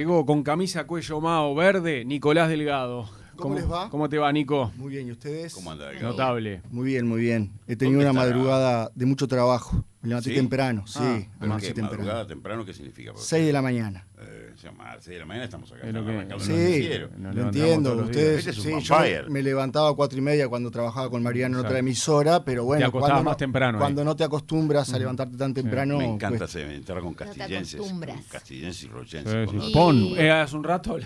Llegó con camisa cuello mao verde, Nicolás Delgado. ¿Cómo les va? ¿Cómo te va, Nico? Muy bien, ¿y ustedes? ¿Cómo anda, Delgado? Notable. Muy bien, muy bien. He tenido una madrugada de mucho trabajo. Me levanté ¿Sí? temprano, sí. Ah, me ¿Pero levanté qué? temprano. ¿Madrugada temprano qué significa? 6 de la mañana. Ya más, 6 de la mañana estamos acá. Es lo que- arrancando Sí, el noticiero. Nos lo levantamos entiendo. todos los Ustedes, Este es un sí, yo vampire. me levantaba a 4:30 cuando trabajaba con Mariano en otra Exacto. emisora, pero bueno, Te acostabas cuando más temprano ahí. cuando no te acostumbras a levantarte tan temprano, Me encanta cuesta. entrar con te castillenses. acostumbras. Con castillenses y Sí, rochenses. sí. cuando- Y- Pon, hace un rato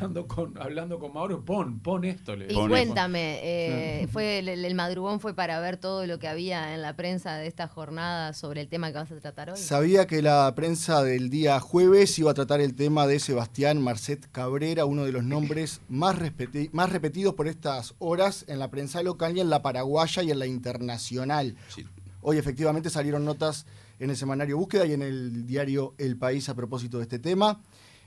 hablando con Mauro, pon esto. Y Pone- cuéntame, fue el madrugón fue para ver todo lo que había en la prensa de esta jornada sobre el tema que vas a tratar hoy. Sabía que la prensa del día jueves iba a tratar el tema de Sebastián Marcet Cabrera, uno de los nombres más repetidos por estas horas en la prensa local y en la paraguaya y en la internacional. Sí. Hoy efectivamente salieron notas en el semanario Búsqueda y en el diario El País a propósito de este tema.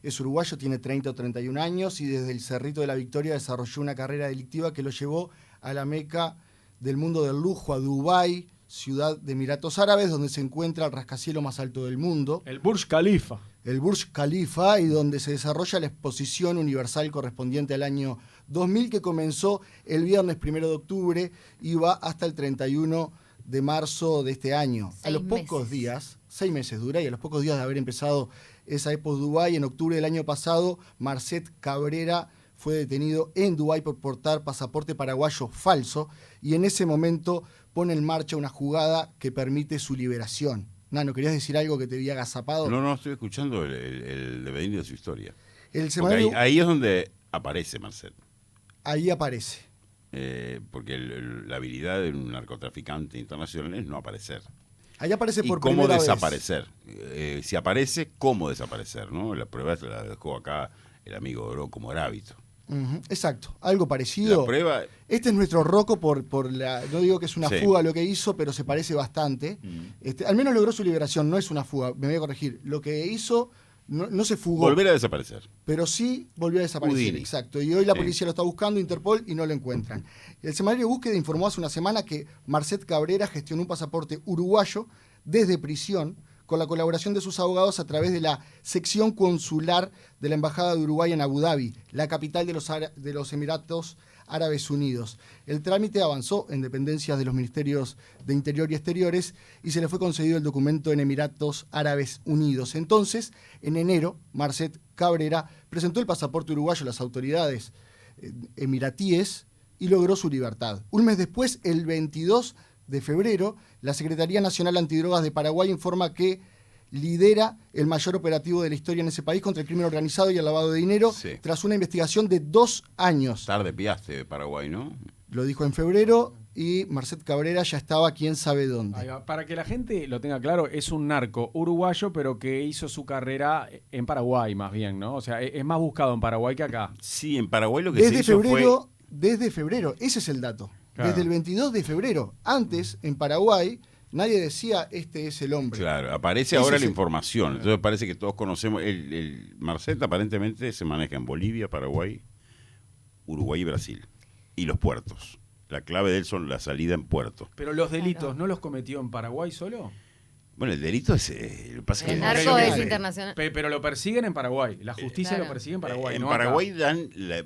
Es uruguayo, tiene 30 o 31 años y desde el Cerrito de la Victoria desarrolló una carrera delictiva que lo llevó a la meca del mundo del lujo, a Dubái, ciudad de Emiratos Árabes, donde se encuentra el rascacielos más alto del mundo, El Burj Khalifa. el Burj Khalifa, y donde se desarrolla la exposición universal correspondiente al año 2000, que comenzó el viernes 1 de octubre y va hasta el 31 de marzo de este año. A los 6 pocos meses. días, 6 meses dura, y a los pocos días de haber empezado esa Expo Dubái, en octubre del año pasado, Marcet Cabrera fue detenido en Dubái por portar pasaporte paraguayo falso, y en ese momento pone en marcha una jugada que permite su liberación. Nano, ¿querías decir algo que te había agazapado? No, estoy escuchando el devenir de su historia. El Porque semanario ahí es donde aparece Marcet. ahí aparece. Porque la habilidad de un narcotraficante internacional es no aparecer. Ahí aparece ¿Y por cómo primera desaparecer? Si aparece, ¿cómo desaparecer? ¿No? La prueba la dejó acá el amigo Oroco Moravito. vez. Ujú, exacto, algo parecido. La prueba... Este es nuestro Rocco por la... No digo que es una Sí. fuga lo que hizo, pero se parece bastante. Al menos logró su liberación, no es una fuga, me voy a corregir. Lo que hizo no se fugó, Volver a desaparecer. pero sí volvió a desaparecer. Houdini. Exacto, y hoy la Sí. policía lo está buscando, Interpol, y no lo encuentran. El semanario Búsqueda informó hace una semana que Marcet Cabrera gestionó un pasaporte uruguayo desde prisión con la colaboración de sus abogados a través de la sección consular de la Embajada de Uruguay en Abu Dhabi, la capital de los Emiratos Árabes Unidos. El trámite avanzó en dependencias de los Ministerios de Interior y Exteriores y se le fue concedido el documento en Emiratos Árabes Unidos. Entonces, en enero, Marcet Cabrera presentó el pasaporte uruguayo a las autoridades emiratíes y logró su libertad. Un mes después, el 22 de febrero, la Secretaría Nacional Antidrogas de Paraguay informa que lidera el mayor operativo de la historia en ese país contra el crimen organizado y el lavado de dinero, Sí. tras una investigación de 2 años. Tarde piaste de Paraguay, ¿no? Lo dijo en febrero y Marcet Cabrera ya estaba quién sabe dónde. Ahí va. Para que la gente lo tenga claro, es un narco uruguayo, pero que hizo su carrera en Paraguay más bien, ¿no? O sea, es más buscado en Paraguay que acá. Sí, en Paraguay lo que se Desde hizo febrero, desde febrero, ese es el dato. Claro. Desde el 22 de febrero. Antes, en Paraguay, nadie decía este es el hombre. Claro, aparece Ese ahora es la el- información. Entonces parece que todos conocemos. El Marcet aparentemente se maneja en Bolivia, Paraguay, Uruguay y Brasil. Y los puertos. La clave de él son la salida en puerto. Pero los delitos, Claro. ¿no los cometió en Paraguay solo? Bueno, el delito es... lo que pasa es El que- narco es es internacional. Pero lo persiguen en Paraguay. La justicia Claro. lo persigue en Paraguay. En no acá. Paraguay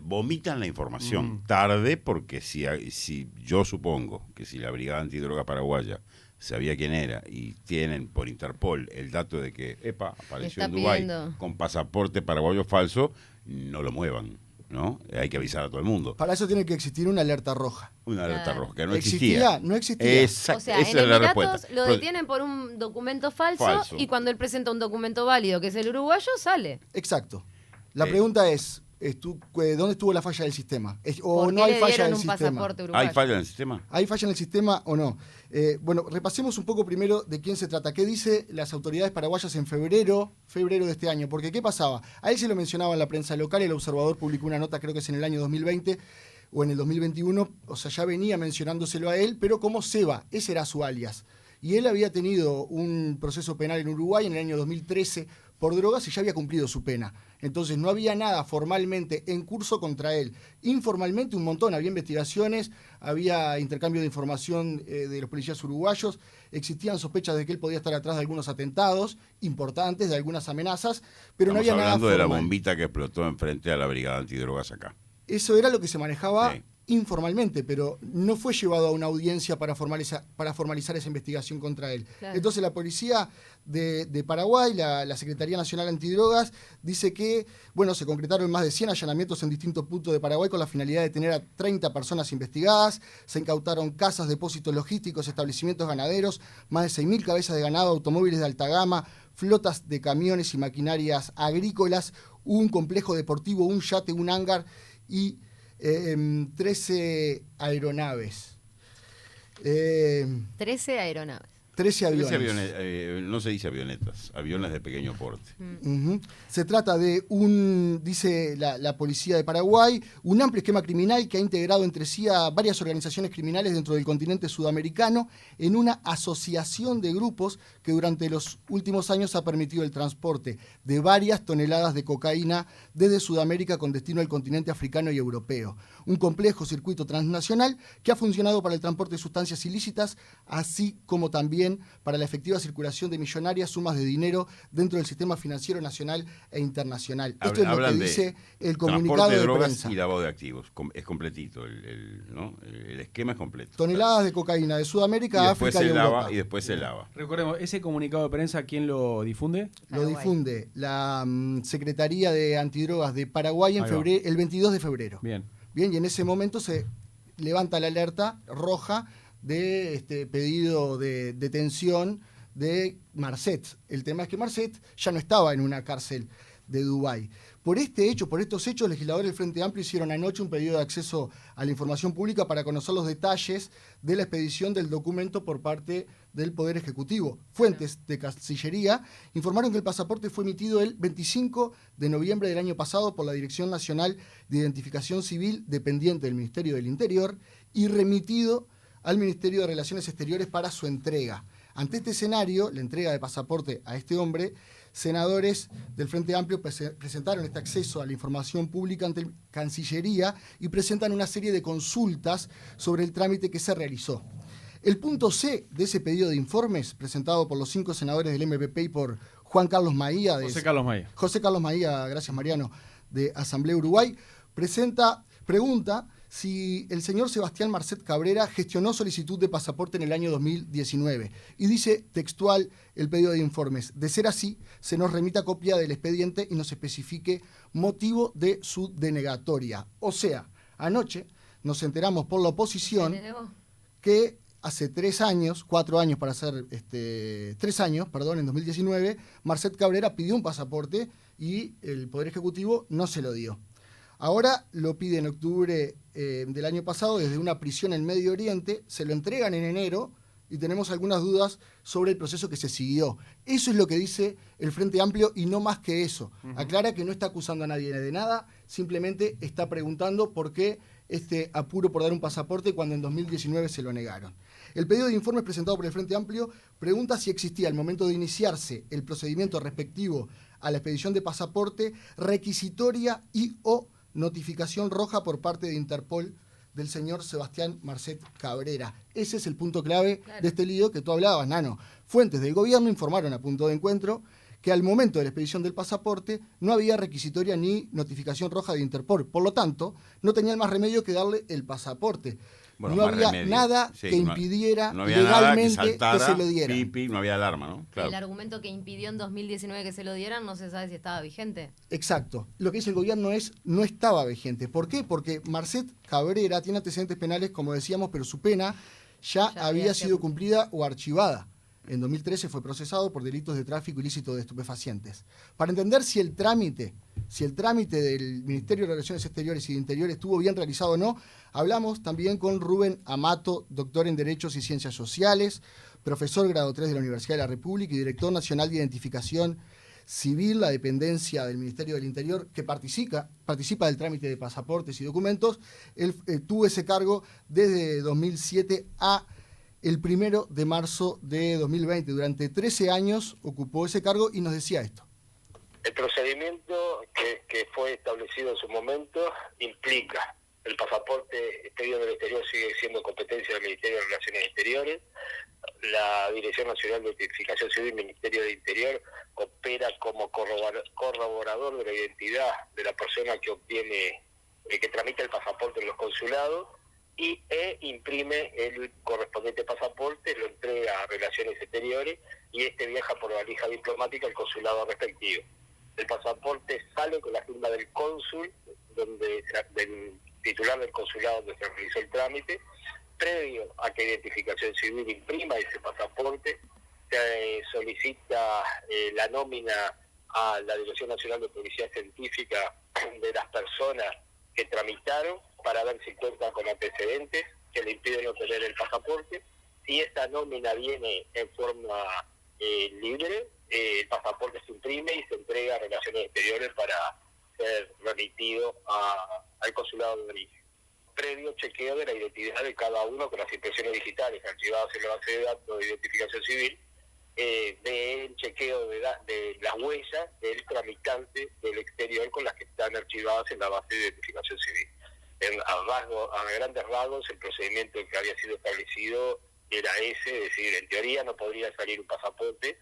vomitan la información tarde porque si yo supongo que si la Brigada Antidroga Paraguaya sabía quién era y tienen por Interpol el dato de que apareció Está en Dubái pidiendo. con pasaporte paraguayo falso, no lo muevan, ¿no? Hay que avisar a todo el mundo. Para eso tiene que existir una alerta roja. Una alerta Claro. roja que no ¿Existía? existía. No existía. Exacto, O sea, esa en es la Emiratos respuesta. lo Pero- detienen por un documento falso, Falso. y cuando él presenta un documento válido, que es el uruguayo, sale. Exacto. La Eh. pregunta es, ¿dónde estuvo la falla del sistema? ¿O ¿Por no qué hay le falla dieron del un sistema? pasaporte uruguayo? ¿Hay falla en el sistema? ¿Hay falla en el sistema o no? Bueno, repasemos un poco primero de quién se trata. ¿Qué dice las autoridades paraguayas en febrero de este año? Porque ¿qué pasaba? A él se lo mencionaba en la prensa local, el Observador publicó una nota, creo que es en el año 2020 o en el 2021, o sea, ya venía mencionándoselo a él, pero como Seba, ese era su alias. Y él había tenido un proceso penal en Uruguay en el año 2013 por drogas y ya había cumplido su pena. Entonces no había nada formalmente en curso contra él. Informalmente un montón, había investigaciones, había intercambio de información de los policías uruguayos, existían sospechas de que él podía estar atrás de algunos atentados importantes, de algunas amenazas, pero no había nada hablando formal. de la bombita que explotó enfrente a la brigada antidrogas acá. Eso era lo que se manejaba Sí. informalmente, pero no fue llevado a una audiencia para formalizar esa investigación contra él. Claro. Entonces la policía de Paraguay, la Secretaría Nacional Antidrogas, dice que se concretaron más de 100 allanamientos en distintos puntos de Paraguay con la finalidad de tener a 30 personas investigadas, se incautaron casas, depósitos logísticos, establecimientos ganaderos, más de 6.000 cabezas de ganado, automóviles de alta gama, flotas de camiones y maquinarias agrícolas, un complejo deportivo, un yate, un hangar y 13 aeronaves. 13 aeronaves. 13 aviones. No se dice avionetas, aviones de pequeño porte. Uh-huh. Se trata de dice la policía de Paraguay, un amplio esquema criminal que ha integrado entre sí a varias organizaciones criminales dentro del continente sudamericano en una asociación de grupos que durante los últimos años ha permitido el transporte de varias toneladas de cocaína desde Sudamérica con destino al continente africano y europeo. Un complejo circuito transnacional que ha funcionado para el transporte de sustancias ilícitas, así como también para la efectiva circulación de millonarias sumas de dinero dentro del sistema financiero nacional e internacional. Esto es lo que dice el comunicado de de drogas prensa. Y lavado de activos. Es completito, el esquema es completo. Toneladas de cocaína de Sudamérica a África y Europa. Y después se lava. Recordemos, ese comunicado de prensa, ¿quién lo difunde? Lo Paraguay. difunde la Secretaría de Antidrogas de Paraguay Ahí va. el 22 de febrero. Bien. Bien, y en ese momento se levanta la alerta roja de este pedido de detención de Marcet. El tema es que Marcet ya no estaba en una cárcel de Dubái. Por estos hechos, legisladores del Frente Amplio hicieron anoche un pedido de acceso a la información pública para conocer los detalles de la expedición del documento por parte del Poder Ejecutivo. Fuentes de Cancillería informaron que el pasaporte fue emitido el 25 de noviembre del año pasado por la Dirección Nacional de Identificación Civil, dependiente del Ministerio del Interior, y remitido al Ministerio de Relaciones Exteriores para su entrega. Ante este escenario, la entrega de pasaporte a este hombre, senadores del Frente Amplio presentaron este acceso a la información pública ante Cancillería y presentan una serie de consultas sobre el trámite que se realizó. El punto C de ese pedido de informes, presentado por los 5 senadores del MPP y por Juan Carlos Maía, José Carlos Maía, gracias Mariano, de Asamblea Uruguay, pregunta si el señor Sebastián Marcet Cabrera gestionó solicitud de pasaporte en el año 2019. Y dice textual el pedido de informes: de ser así, se nos remita copia del expediente y nos especifique motivo de su denegatoria. O sea, anoche nos enteramos por la oposición que hace 4 años para ser 3 años, en 2019, Marcet Cabrera pidió un pasaporte y el Poder Ejecutivo no se lo dio. Ahora lo pide en octubre del año pasado desde una prisión en Medio Oriente, se lo entregan en enero y tenemos algunas dudas sobre el proceso que se siguió. Eso es lo que dice el Frente Amplio y no más que eso. Aclara que no está acusando a nadie de nada, simplemente está preguntando por qué este apuro por dar un pasaporte cuando en 2019 se lo negaron. El pedido de informes presentado por el Frente Amplio pregunta si existía al momento de iniciarse el procedimiento respectivo a la expedición de pasaporte requisitoria y o notificación roja por parte de Interpol del señor Sebastián Marcet Cabrera. Ese es el punto clave de este lío que tú hablabas, Nano. Fuentes del gobierno informaron a punto de encuentro que al momento de la expedición del pasaporte no había requisitoria ni notificación roja de Interpol. Por lo tanto, no tenían más remedio que darle el pasaporte. Bueno, no había nada que impidiera legalmente que se lo dieran. No había alarma, ¿no? Claro. El argumento que impidió en 2019 que se lo dieran no se sabe si estaba vigente. Exacto. Lo que dice el gobierno no estaba vigente. ¿Por qué? Porque Marcet Cabrera tiene antecedentes penales, como decíamos, pero su pena ya había sido cumplida o archivada. En 2013 fue procesado por delitos de tráfico ilícito de estupefacientes. Para entender si el trámite del Ministerio de Relaciones Exteriores y de Interior estuvo bien realizado o no, hablamos también con Rubén Amato, doctor en Derechos y Ciencias Sociales, profesor grado 3 de la Universidad de la República y director nacional de Identificación Civil, la dependencia del Ministerio del Interior, que participa del trámite de pasaportes y documentos. Él tuvo ese cargo desde 2007 a el 1 de marzo de 2020. Durante 13 años ocupó ese cargo y nos decía esto. El procedimiento que fue establecido en su momento implica el pasaporte exterior del exterior sigue siendo competencia del Ministerio de Relaciones Exteriores. La Dirección Nacional de Identificación Civil, Ministerio de Interior, opera como corroborador de la identidad de la persona que obtiene, que tramita el pasaporte en los consulados e imprime el correspondiente pasaporte, lo entrega a Relaciones Exteriores y viaja por valija diplomática al consulado respectivo. El pasaporte sale con la firma del cónsul, del titular del consulado donde se realizó el trámite. Previo a que Identificación Civil imprima ese pasaporte, se solicita la nómina a la Dirección Nacional de Policía Científica de las personas que tramitaron para ver si cuentan con antecedentes que le impiden obtener el pasaporte. Si esta nómina viene en forma libre, el pasaporte se imprime y se entrega a Relaciones Exteriores para ser remitido al consulado de origen. Previo chequeo de la identidad de cada uno con las impresiones digitales archivadas en la base de datos de identificación civil, del chequeo de las huellas del tramitante del exterior con las que están archivadas en la base de identificación civil. A grandes rasgos, el procedimiento que había sido establecido era ese, es decir, en teoría no podría salir un pasaporte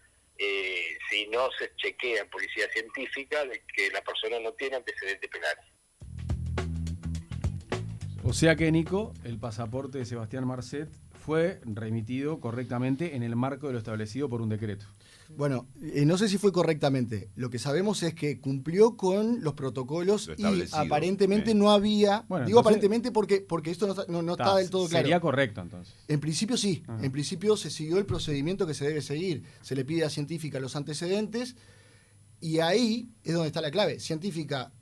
si no se chequea en policía científica de que la persona no tiene antecedentes penales. O sea que, Nico, el pasaporte de Sebastián Marcet fue remitido correctamente en el marco de lo establecido por un decreto. Bueno, no sé si fue correctamente. Lo que sabemos es que cumplió con los protocolos y aparentemente no había... Bueno, digo entonces, aparentemente porque esto no está del todo claro. Sería correcto, entonces. En principio sí. Ajá. En principio se siguió el procedimiento que se debe seguir. Se le pide a Científica los antecedentes y ahí es donde está la clave. Científica,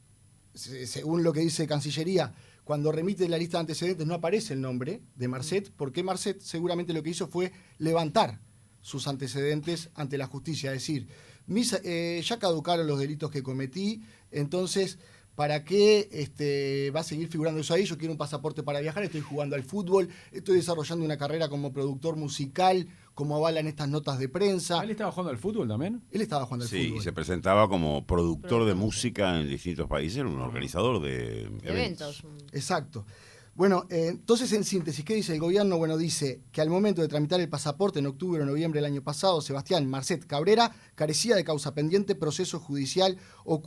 según lo que dice Cancillería, cuando remite la lista de antecedentes no aparece el nombre de Marcet, porque Marcet seguramente lo que hizo fue levantar sus antecedentes ante la justicia, es decir, ya caducaron los delitos que cometí, entonces, ¿para qué va a seguir figurando eso ahí? Yo quiero un pasaporte para viajar, estoy jugando al fútbol, estoy desarrollando una carrera como productor musical, como avalan estas notas de prensa. ¿Él estaba jugando al fútbol también? Él estaba jugando al fútbol. Sí, se presentaba como productor de música en distintos países, era un organizador de eventos. Exacto. Bueno, entonces en síntesis, ¿qué dice el gobierno? Bueno, dice que al momento de tramitar el pasaporte en octubre o noviembre del año pasado, Sebastián Marcet Cabrera carecía de causa pendiente, proceso judicial o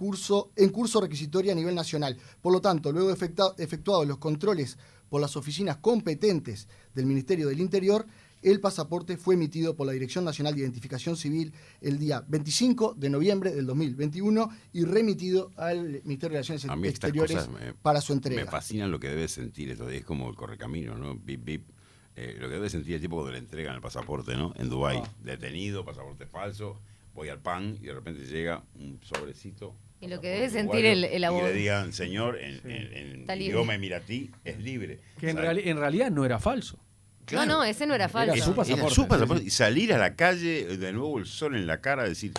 en curso requisitoria a nivel nacional. Por lo tanto, luego de efectuados los controles por las oficinas competentes del Ministerio del Interior, el pasaporte fue emitido por la Dirección Nacional de Identificación Civil el día 25 de noviembre del 2021 y remitido al Ministerio de Relaciones Exteriores para su entrega. Me fascina lo que debe sentir esto, es como el correcamino, ¿no? Bip, bip. Lo que debe sentir el tipo cuando le entregan el pasaporte, ¿no? En Dubái, detenido, pasaporte falso, voy al PAN y de repente llega un sobrecito. Y lo que debe sentir el abogado. Y le digan, señor, en idioma emiratí, es libre. Que en realidad no era falso. Claro. No, ese no era falso. Era su pasaporte. Era su pasaporte. Y salir a la calle, de nuevo el sol en la cara, decir,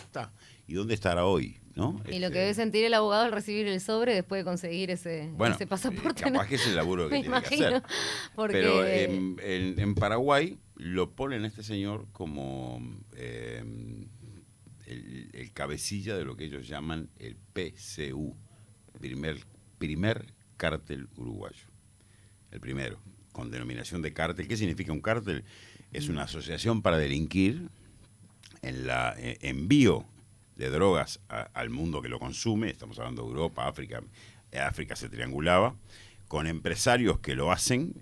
¿y dónde estará hoy? ¿No? Y lo que debe sentir el abogado al recibir el sobre después de conseguir ese pasaporte. Capaz que es el laburo que tiene que hacer. Porque... Pero en Paraguay lo ponen a este señor como el cabecilla de lo que ellos llaman el PCU, primer cártel uruguayo. El primero, con denominación de cártel. ¿Qué significa un cártel? Es una asociación para delinquir en la envío de drogas al mundo que lo consume. Estamos hablando de Europa, África. África se triangulaba con empresarios que lo hacen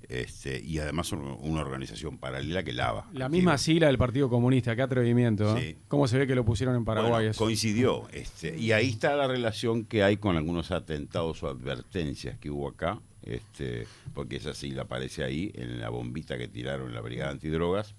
y además una organización paralela que lava. La misma sigla del Partido Comunista, qué atrevimiento. Sí. ¿Cómo se ve que lo pusieron en Paraguay? Bueno, eso? coincidió. Y ahí está la relación que hay con algunos atentados o advertencias que hubo acá, porque esa sigla aparece ahí en la bombita que tiraron en la Brigada Antidrogas.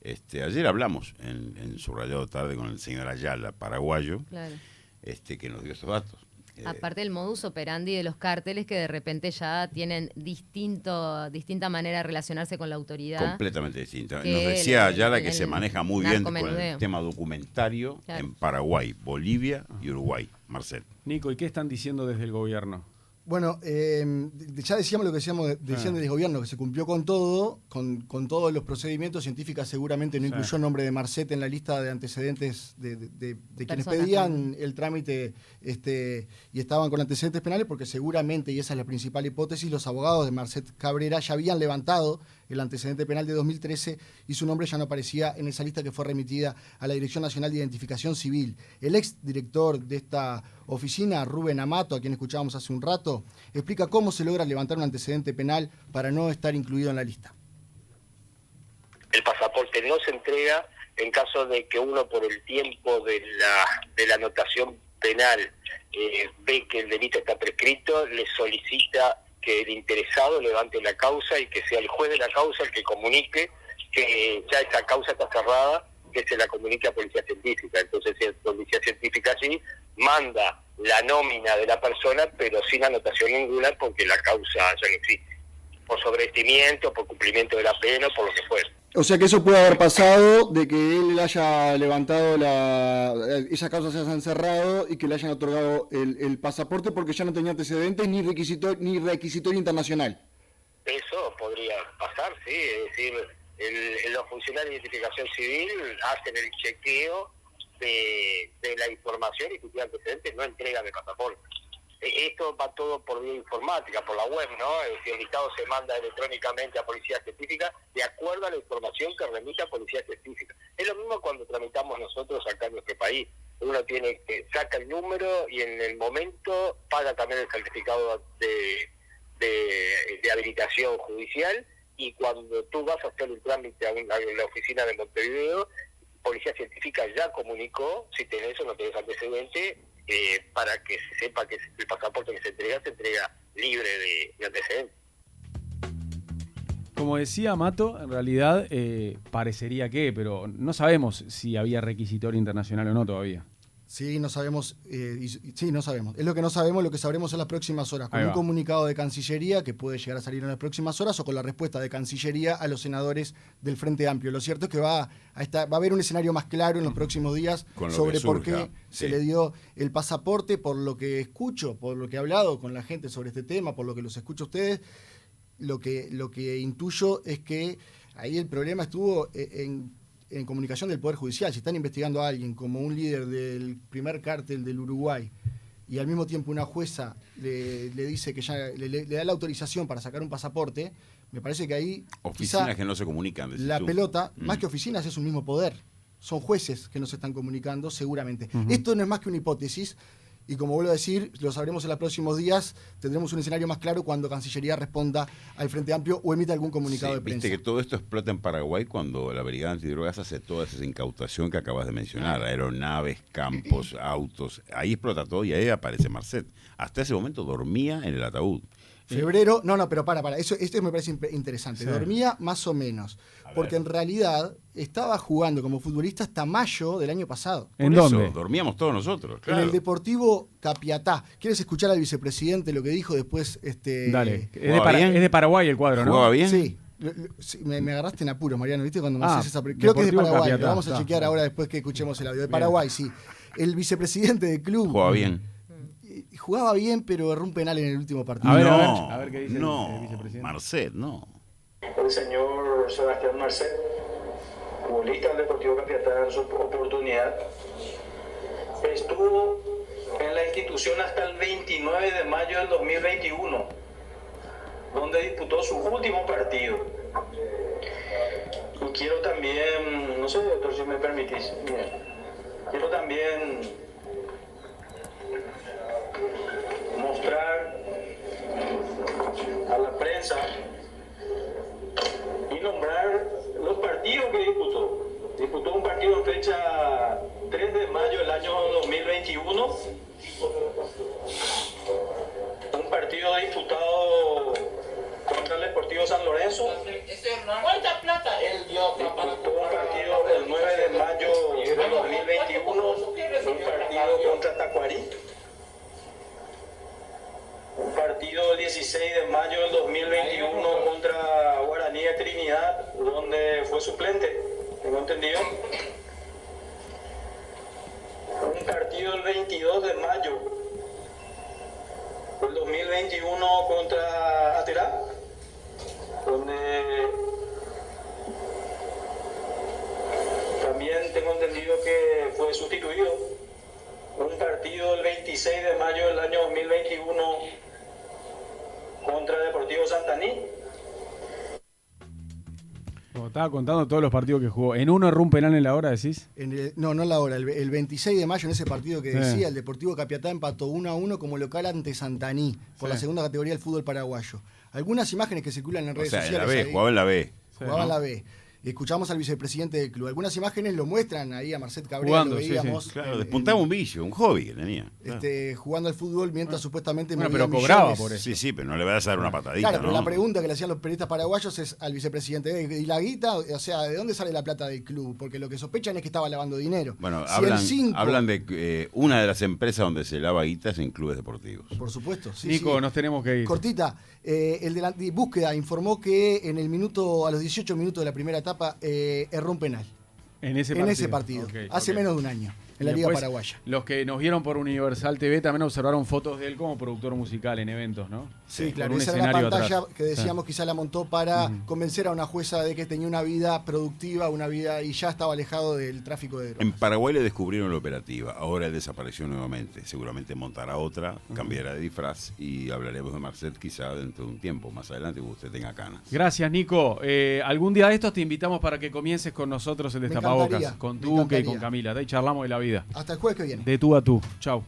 Ayer hablamos en Subrayado Tarde con el señor Ayala, paraguayo, Claro. Que nos dio estos datos. Aparte el modus operandi de los cárteles que de repente ya tienen distinta manera de relacionarse con la autoridad. Completamente distinta. Nos Que decía Ayala que se maneja muy bien con narcomenudeo. el tema documentario en Paraguay, Bolivia y Uruguay. Marcel. Nico, ¿y qué están diciendo desde el gobierno? Bueno, ya decíamos lo que decían del gobierno, que se cumplió con todo, con todos los procedimientos. Científica seguramente no incluyó el nombre de Marcet en la lista de antecedentes de quienes pedían el trámite y estaban con antecedentes penales, porque seguramente, y esa es la principal hipótesis, los abogados de Marcet Cabrera ya habían levantado el antecedente penal de 2013 y su nombre ya no aparecía en esa lista que fue remitida a la Dirección Nacional de Identificación Civil. El exdirector de esta oficina, Rubén Amato, a quien escuchábamos hace un rato, explica cómo se logra levantar un antecedente penal para no estar incluido en la lista. El pasaporte no se entrega en caso de que uno, por el tiempo de la anotación penal, ve que el delito está prescrito, le solicita que el interesado levante la causa y que sea el juez de la causa el que comunique que ya esa causa está cerrada, que se la comunique a Policía Científica. Entonces, si es Policía Científica allí, manda la nómina de la persona, pero sin anotación ninguna, porque la causa ya no existe. Por sobreestimiento, por cumplimiento de la pena, por lo que fuera. O sea que eso puede haber pasado, de que él haya levantado esa causa, se haya encerrado y que le hayan otorgado el pasaporte porque ya no tenía antecedentes ni requisitorio internacional. Eso podría pasar, sí. Es decir, los funcionarios de identificación civil hacen el chequeo de la información y si tiene antecedentes no entregan el pasaporte. Esto va todo por vía informática, por la web, ¿no? Es decir, el listado se manda electrónicamente a Policía Científica de acuerdo a la información que remite a Policía Científica. Es lo mismo cuando tramitamos nosotros acá en nuestro país. Uno tiene que saca el número y en el momento paga también el certificado de habilitación judicial, y cuando tú vas a hacer el trámite a la oficina de Montevideo, Policía Científica ya comunicó si tenés o no tenés antecedente, para que se sepa que el pasaporte que se entrega libre de antecedentes. Como decía Mato, en realidad parecería que, pero no sabemos si había requisitorio internacional o no todavía. Sí, no sabemos. No sabemos. Es lo que no sabemos, lo que sabremos en las próximas horas. Con un comunicado de Cancillería que puede llegar a salir en las próximas horas o con la respuesta de Cancillería a los senadores del Frente Amplio. Lo cierto es que va a haber un escenario más claro en los próximos días sobre por qué se le dio el pasaporte. Por lo que escucho, por lo que he hablado con la gente sobre este tema, por lo que los escucho a ustedes, lo que intuyo es que ahí el problema estuvo en comunicación del Poder Judicial. Si están investigando a alguien como un líder del primer cártel del Uruguay y al mismo tiempo una jueza le dice que ya le da la autorización para sacar un pasaporte, me parece que ahí oficinas que no se comunican. La pelota, más que oficinas, es un mismo poder. Son jueces que no se están comunicando seguramente. Esto no es más que una hipótesis. Y como vuelvo a decir, lo sabremos en los próximos días, tendremos un escenario más claro cuando Cancillería responda al Frente Amplio o emita algún comunicado de prensa. Viste que todo esto explota en Paraguay cuando la Brigada Antidrogas hace toda esa incautación que acabas de mencionar, aeronaves, campos, autos, ahí explota todo y ahí aparece Marcet. Hasta ese momento dormía en el ataúd. Febrero, pero para, esto me parece interesante. Sí. Dormía más o menos, porque en realidad estaba jugando como futbolista hasta mayo del año pasado. ¿En dónde? Dormíamos todos nosotros, claro. En el Deportivo Capiatá. ¿Quieres escuchar al vicepresidente lo que dijo después? Dale, es de Paraguay el cuadro, ¿no? ¿Jugaba bien? Sí. Me agarraste en apuros, Mariano, ¿viste? Cuando me haces esa creo que es de Paraguay, Capiatá. Lo vamos a chequear ahora después que escuchemos el audio. De Paraguay, sí. El vicepresidente del club. Jugaba bien. Jugaba bien, pero erró un penal en el último partido. A ver qué dice el vicepresidente. Marcet, no. El señor Sebastián Marcet, futbolista del Deportivo Capiatá en su oportunidad, estuvo en la institución hasta el 29 de mayo del 2021, donde disputó su último partido. Y quiero también, no sé, doctor, si me permitís, quiero también mostrar a la prensa y nombrar los partidos que disputó. Disputó un partido en fecha 3 de mayo del año 2021, un partido disputado contra el Sportivo San Lorenzo. ¿Cuánta plata él dio? Disputó un partido el 9 de mayo del 2021, un partido contra Tacuarí. Un partido el 16 de mayo del 2021 contra Guaraní de Trinidad, donde fue suplente, tengo entendido. Un partido el 22 de mayo del 2021 2021 contra Aterá, donde también tengo entendido que fue sustituido. Un partido el 26 de mayo del año 2021 contra Deportivo Santaní. Como estaba contando todos los partidos que jugó. ¿En uno erró un penal en la hora, decís? No la hora. El 26 de mayo, en ese partido que Sí. decía, el Deportivo Capiatá empató 1-1 como local ante Santaní, por Sí. la segunda categoría del fútbol paraguayo. Algunas imágenes que circulan en O redes sea, en sociales. la B, ahí, jugaba en la B. jugaba en la B. Escuchamos al vicepresidente del club. Algunas imágenes lo muestran ahí a Marcet Cabrera, Jugando, lo sí, veíamos. Claro, despuntaba un vicio, un hobby que tenía. Claro. Jugando al fútbol mientras supuestamente Bueno, movía pero cobraba millones. por eso. Sí, sí, pero no le vas a dar una patadita, Claro, pero ¿no? la pregunta que le hacían los periodistas paraguayos es al vicepresidente, ¿y la guita? O sea, ¿de dónde sale la plata del club? Porque lo que sospechan es que estaba lavando dinero. Bueno, Si el 5, hablan de que una de las empresas donde se lava guitas en clubes deportivos. por supuesto, sí, Nico, sí. nos tenemos que ir. Cortita, el de la búsqueda informó que en el minuto, a los 18 minutos de la primera etapa, erró un penal. En ese partido. Ok, Hace ok. menos de un año, en la Y Liga después, Paraguaya. Los que nos vieron por Universal TV también observaron fotos de él como productor musical en eventos, ¿no? Sí, Con claro, un esa era la escenario pantalla atrás. que decíamos Sí. quizá la montó para convencer a una jueza de que tenía una vida productiva, una vida y ya estaba alejado del tráfico de drogas. En Paraguay le descubrieron la operativa, ahora él desapareció nuevamente. Seguramente montará otra, cambiará de disfraz y hablaremos de Marcet quizá dentro de un tiempo, más adelante, cuando usted tenga canas. Gracias, Nico. Algún día de estos te invitamos para que comiences con nosotros el Me Destapabocas, encantaría, con me Duque y encantaría. con Camila. De ahí charlamos de la vida. Hasta el jueves que viene. De tú a tú. Chau.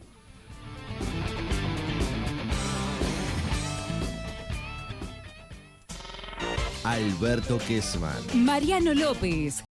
Alberto Kessman. Mariano López.